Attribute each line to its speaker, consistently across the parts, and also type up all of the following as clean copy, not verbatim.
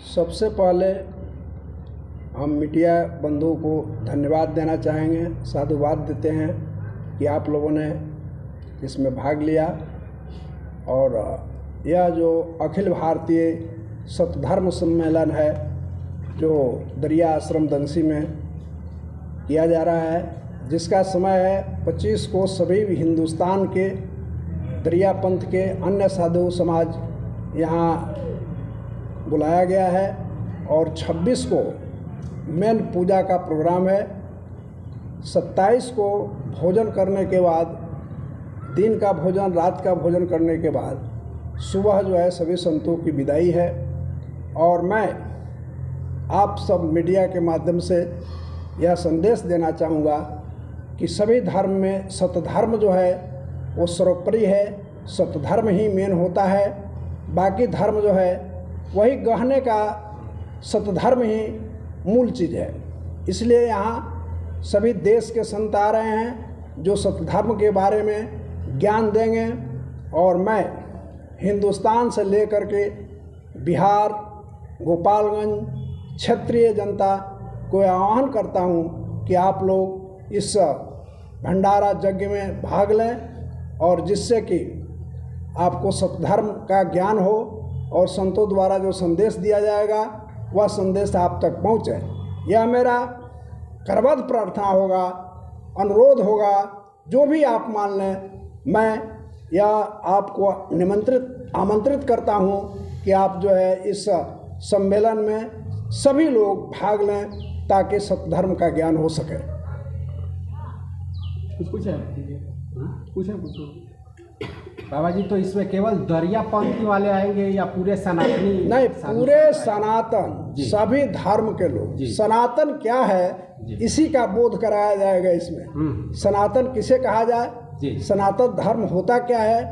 Speaker 1: सबसे पहले हम मीडिया बंधुओं को धन्यवाद देना चाहेंगे, साधुवाद देते हैं कि आप लोगों ने इसमें भाग लिया और यह जो अखिल भारतीय सतधर्म सम्मेलन है जो दरिया आश्रम दंसी में किया जा रहा है, जिसका समय है 25 को सभी हिंदुस्तान के दरिया पंथ के अन्य साधु समाज यहाँ बुलाया गया है और 26 को मेन पूजा का प्रोग्राम है। 27 को भोजन करने के बाद, दिन का भोजन रात का भोजन करने के बाद सुबह जो है सभी संतों की विदाई है। और मैं आप सब मीडिया के माध्यम से यह संदेश देना चाहूँगा कि सभी धर्म में सतधर्म जो है वो सर्वोपरि है, सतधर्म ही मेन होता है। बाकी धर्म जो है वही गहने का, सतधर्म ही मूल चीज़ है। इसलिए यहाँ सभी देश के संत आ रहे हैं जो सतधर्म के बारे में ज्ञान देंगे। और मैं हिंदुस्तान से लेकर के बिहार, गोपालगंज क्षेत्रीय जनता को आह्वान करता हूँ कि आप लोग इस भंडारा यज्ञ में भाग लें और जिससे कि आपको सतधर्म का ज्ञान हो और संतों द्वारा जो संदेश दिया जाएगा वह संदेश आप तक पहुँचे। यह मेरा करबद्ध प्रार्थना होगा, अनुरोध होगा, जो भी आप मान लें। मैं यह आपको आमंत्रित करता हूँ कि आप जो है इस सम्मेलन में सभी लोग भाग लें ताकि सतधर्म का ज्ञान हो सके।
Speaker 2: कुछ बाबा जी, तो इसमें केवल दरिया पंथी वाले आएंगे या पूरे सनातनी?
Speaker 1: नहीं, पूरे सनातन सभी धर्म के लोग। सनातन क्या है इसी का बोध कराया जाएगा इसमें। सनातन किसे कहा जाए? सनातन धर्म होता क्या है,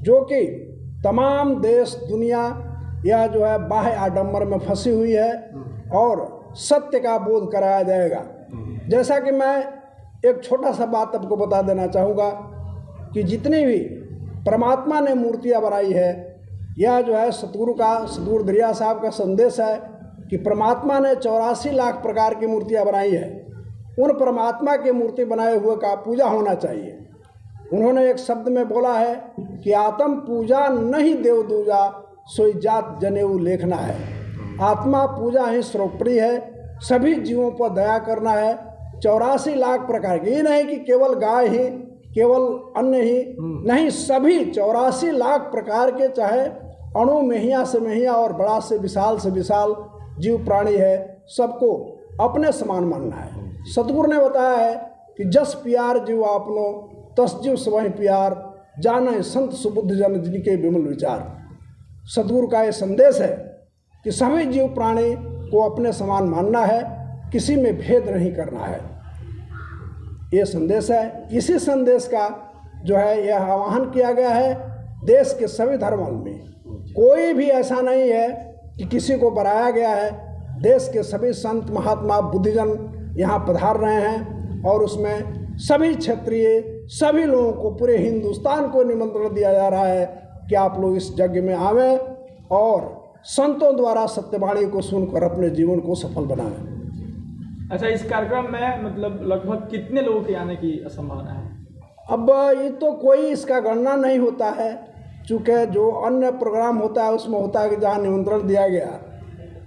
Speaker 1: जो कि तमाम देश दुनिया यह जो है बाह्य आडंबर में फंसी हुई है और सत्य का बोध कराया जाएगा। जैसा कि मैं एक छोटा सा बात आपको बता देना चाहूँगा कि जितनी भी परमात्मा ने मूर्तियाँ बनाई है, यह जो है सतगुरु दरिया साहब का संदेश है कि परमात्मा ने 84 लाख प्रकार की मूर्तियाँ बनाई है। उन परमात्मा की मूर्ति बनाए हुए का पूजा होना चाहिए। उन्होंने एक शब्द में बोला है कि आत्म पूजा नहीं देव दूजा, सोई जात जनेऊ लेखना है। आत्मा पूजा ही सर्वोपरि है, सभी जीवों पर दया करना है। 84 लाख प्रकार की, ये नहीं कि केवल गाय ही, केवल अन्न ही नहीं, सभी 84 लाख प्रकार के, चाहे अणु मेहिया से मेहिया और बड़ा से विशाल जीव प्राणी है, सबको अपने समान मानना है। सतगुरु ने बताया है कि जस प्यार जीव आपनो तस जीव स्वयं प्यार, जाने संत सुबुद्ध जन जिनके विमल विचार। सतगुरु का ये संदेश है कि सभी जीव प्राणी को अपने समान मानना है, किसी में भेद नहीं करना है। ये संदेश है। इसी संदेश का जो है यह आह्वान किया गया है देश के सभी धर्मों में। कोई भी ऐसा नहीं है कि किसी को बनाया गया है। देश के सभी संत महात्मा बुद्धिजन यहाँ पधार रहे हैं और उसमें सभी क्षेत्रीय सभी लोगों को, पूरे हिंदुस्तान को निमंत्रण दिया जा रहा है कि आप लोग इस यज्ञ में आवें और संतों द्वारा सत्यवाणी को सुनकर अपने जीवन को सफल बनाएं।
Speaker 2: अच्छा, इस कार्यक्रम में मतलब लगभग कितने लोगों के आने की संभावना है?
Speaker 1: अब ये तो कोई इसका गणना नहीं होता है, चूँकि जो अन्य प्रोग्राम होता है उसमें होता है कि जहाँ निमंत्रण दिया गया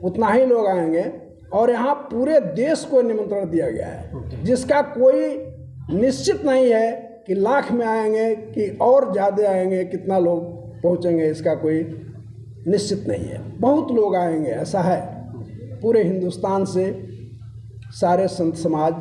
Speaker 1: उतना ही लोग आएंगे और यहाँ पूरे देश को निमंत्रण दिया गया है, जिसका कोई निश्चित नहीं है कि लाख में आएंगे कि और ज़्यादा आएंगे, कितना लोग पहुँचेंगे इसका कोई निश्चित नहीं है। बहुत लोग आएंगे, ऐसा है। पूरे हिंदुस्तान से सारे संत समाज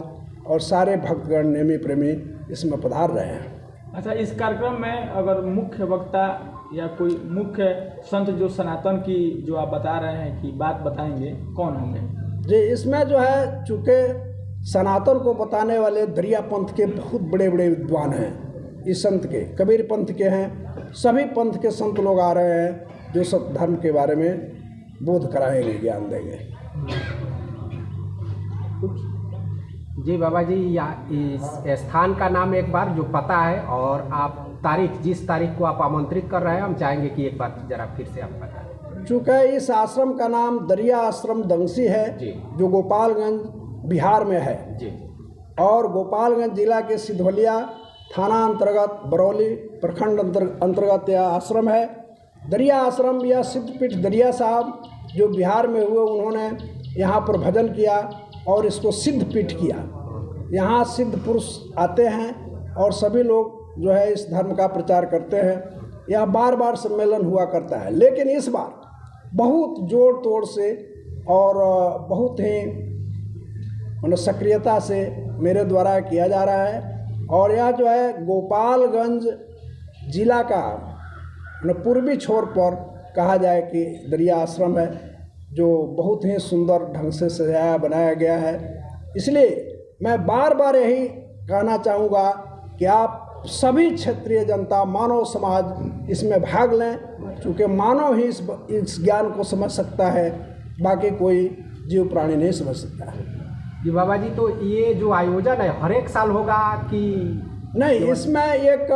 Speaker 1: और सारे भक्तगण नेमी प्रेमी इसमें पधार रहे हैं।
Speaker 2: अच्छा, इस कार्यक्रम में अगर मुख्य वक्ता या कोई मुख्य संत जो सनातन की जो आप बता रहे हैं कि बात बताएंगे, कौन होंगे?
Speaker 1: जी, इसमें जो है चूँकि सनातन को बताने वाले दरिया पंथ के बहुत बड़े बड़े विद्वान हैं। इस संत के, कबीर पंथ के हैं, सभी पंथ के संत लोग आ रहे हैं जो सतधर्म के बारे में बोध कराएंगे, ज्ञान देंगे।
Speaker 3: जी बाबा जी, या इस स्थान का नाम एक बार जो पता है और आप तारीख, जिस तारीख को आप आमंत्रित कर रहे हैं, हम चाहेंगे कि एक बार जरा फिर से आप बताएं।
Speaker 1: चूँकि इस आश्रम का नाम दरिया आश्रम दंगसी है
Speaker 3: जी।
Speaker 1: जो गोपालगंज बिहार में है
Speaker 3: जी।
Speaker 1: और गोपालगंज जिला के सिधवलिया थाना अंतर्गत बरौली प्रखंड अंतर्गत यह आश्रम है। दरिया आश्रम या सिद्धपीठ दरिया साहब जो बिहार में हुए, उन्होंने यहाँ पर भजन किया और इसको सिद्धपीठ किया। यहाँ सिद्ध पुरुष आते हैं और सभी लोग जो है इस धर्म का प्रचार करते हैं। यह बार बार सम्मेलन हुआ करता है, लेकिन इस बार बहुत जोड़ तोड़ से और बहुत ही मतलब सक्रियता से मेरे द्वारा किया जा रहा है। और यह जो है गोपालगंज जिला का मतलब पूर्वी छोर पर कहा जाए कि दरिया आश्रम है, जो बहुत ही सुंदर ढंग से सजाया बनाया गया है। इसलिए मैं बार बार यही कहना चाहूँगा कि आप सभी क्षेत्रीय जनता, मानव समाज इसमें भाग लें, क्योंकि मानव ही इस ज्ञान को समझ सकता है, बाकी कोई जीव प्राणी नहीं समझ सकता है।
Speaker 3: जी बाबा जी, तो ये जो आयोजन है हर एक साल होगा कि
Speaker 1: नहीं? इसमें एक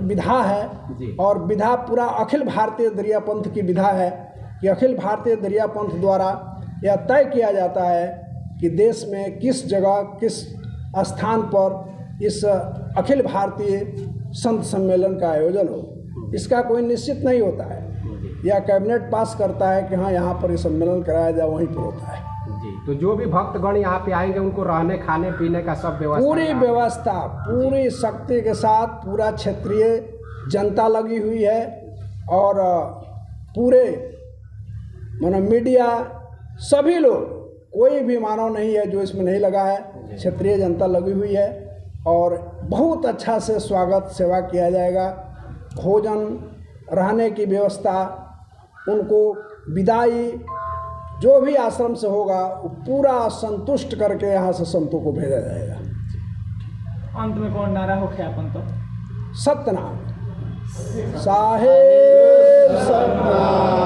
Speaker 1: विधा है
Speaker 3: जी।
Speaker 1: और विधा पूरा अखिल भारतीय दरिया पंथ की विधा है कि अखिल भारतीय दरिया पंथ द्वारा यह तय किया जाता है कि देश में किस जगह किस स्थान पर इस अखिल भारतीय संत सम्मेलन का आयोजन हो। इसका कोई निश्चित नहीं होता है, या कैबिनेट पास करता है कि हाँ यहाँ पर ये सम्मेलन कराया जाए, वहीं पर होता है।
Speaker 3: जी। तो जो भी भक्तगण यहाँ पे आएंगे उनको रहने खाने पीने का सब व्यवस्था,
Speaker 1: पूरी व्यवस्था पूरी शक्ति के साथ पूरा क्षेत्रीय जनता लगी हुई है और पूरे मानो मीडिया सभी लोग, कोई भी मानव नहीं है जो इसमें नहीं लगा है। क्षेत्रीय जनता लगी हुई है और बहुत अच्छा से स्वागत सेवा किया जाएगा। भोजन, रहने की व्यवस्था, उनको विदाई जो भी आश्रम से होगा वो पूरा संतुष्ट करके यहाँ से संतों को भेजा जाएगा।
Speaker 2: अंत में कौन नारा हो ख्यापन तो?
Speaker 1: सत्यनाम साहेब सत्यनाम।